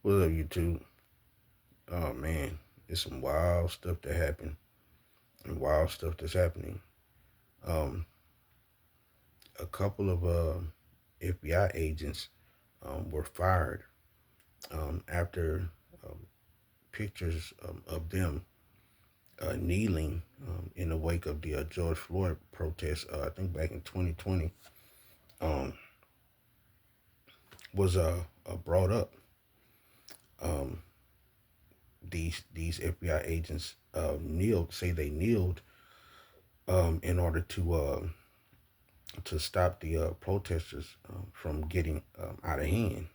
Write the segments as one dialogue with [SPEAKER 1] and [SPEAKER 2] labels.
[SPEAKER 1] What up, YouTube? Oh man, it's some wild stuff that happened and wild stuff that's happening. Um, a couple of FBI agents were fired after um, pictures of them kneeling in the wake of the George Floyd protest. I think back in 2020 um, was brought up. Um, these FBI agents kneeled, say they kneeled in order to stop the protesters from getting out of hand.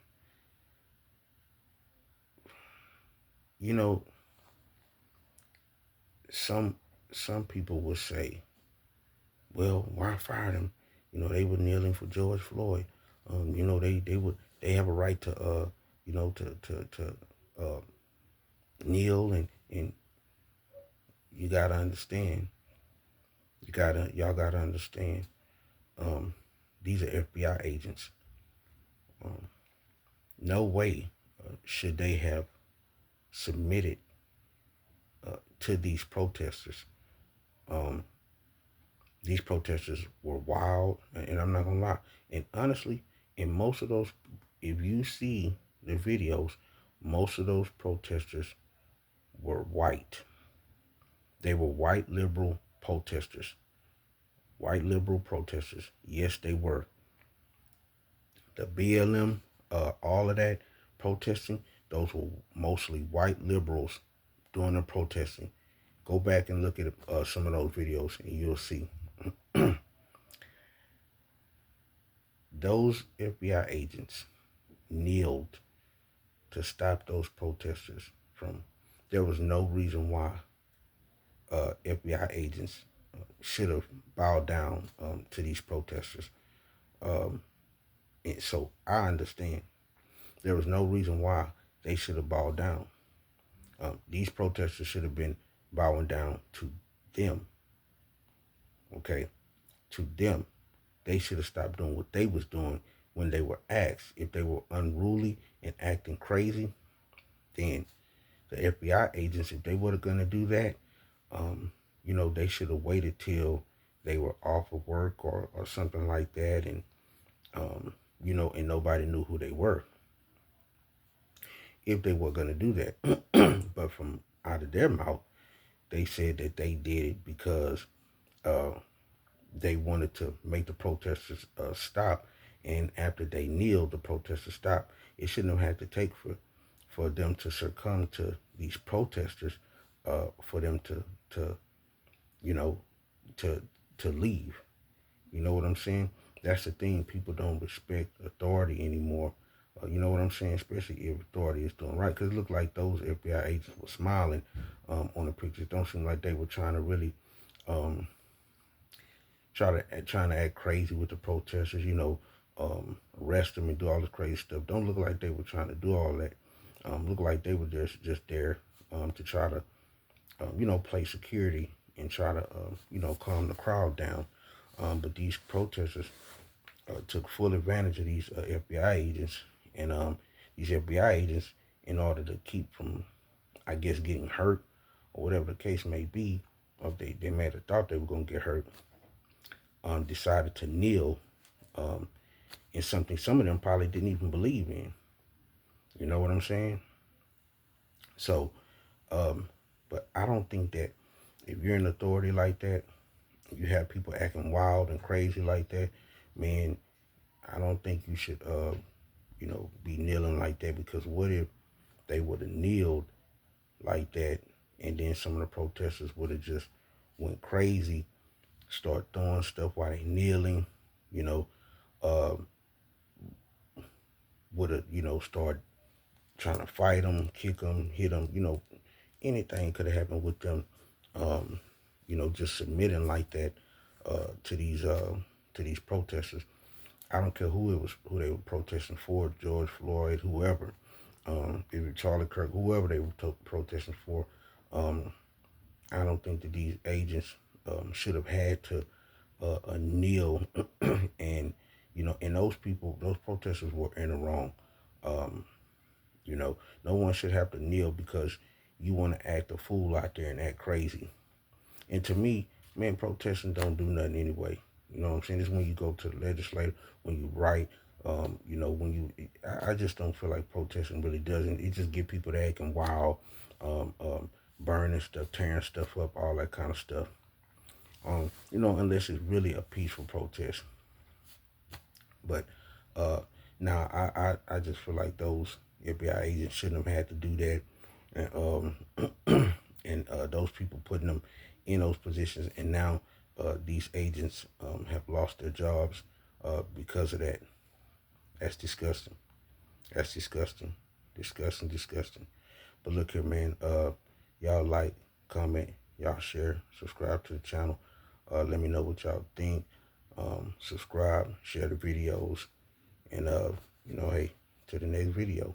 [SPEAKER 1] You know, some some people will say, "Well, why fire them? You know, they were kneeling for George Floyd. They have a right to uh, kneel and you gotta understand. Y'all gotta understand. Um, these are FBI agents. Um, no way should they have submitted to these protesters. Um, these protesters were wild, and I'm not gonna lie. And honestly, in most of those, if you see the videos, most of those protesters were white. They were white liberal protesters. White liberal protesters. Yes, they were. The BLM, all of that protesting, those were mostly white liberals doing the protesting. Go back and look at some of those videos, and you'll see. Those FBI agents kneeled to stop those protesters from. There was no reason why FBI agents should have bowed down to these protesters. Um, and so I understand there was no reason why they should have bowed down. These protesters should have been bowing down to them. Okay, to them. They should have stopped doing what they was doing when they were asked. If they were unruly and acting crazy, then the FBI agents, if they were going to do that, they should have waited till they were off of work or something like that, and and nobody knew who they were if they were going to do that. But from out of their mouth, they said that they did it because uh, they wanted to make the protesters stop, and after they kneeled, the protesters stopped. It shouldn't have had to take for them to succumb to these protesters, for them to you know to to leave. You know what I'm saying? That's the thing. People don't respect authority anymore. You know what I'm saying? Especially if authority is doing right. Because it looked like those FBI agents were smiling on the pictures. Don't seem like they were trying to really um, trying to act crazy with the protesters. Arrest them and do all this crazy stuff. Don't look like they were trying to do all that. Look like they were just there to try to play security and try to calm the crowd down. But these protesters took full advantage of these FBI agents, and these FBI agents, in order to keep from, I guess, getting hurt or whatever the case may be, or if they may have thought they were going to get hurt, decided to kneel in something some of them probably didn't even believe in. You know what I'm saying? So, um, but I don't think that if you're in authority like that, you have people acting wild and crazy like that, man, I don't think you should, be kneeling like that, because what if they would have kneeled like that and then some of the protesters would have just went crazy, start throwing stuff while they kneeling, you know, uh, would have, start trying to fight them, kick them, hit them, anything could have happened with them, um, just submitting like that to these protesters. I don't care who they were protesting for, George Floyd, whoever, if it's Charlie Kirk, whoever they were protesting for. Um, I don't think that these agents should have had to kneel, and and those protesters were in the wrong. Um, You know, no one should have to kneel because you want to act a fool out there and act crazy. And to me, man, protesting don't do nothing anyway. You know what I'm saying? It's when you go to the legislature, when you write, you know, when you, I just don't feel like protesting really doesn't. It just get people to acting wild, um, um, burning stuff, tearing stuff up, all that kind of stuff. You know, unless it's really a peaceful protest. But uh, now I just feel like those FBI agents shouldn't have had to do that, and those people putting them in those positions, and now these agents have lost their jobs because of that. That's disgusting. That's disgusting. Disgusting, disgusting. But look here, man. Y'all like, comment, y'all share, subscribe to the channel. Let me know what y'all think. Subscribe, share the videos, and you know, hey, to the next video.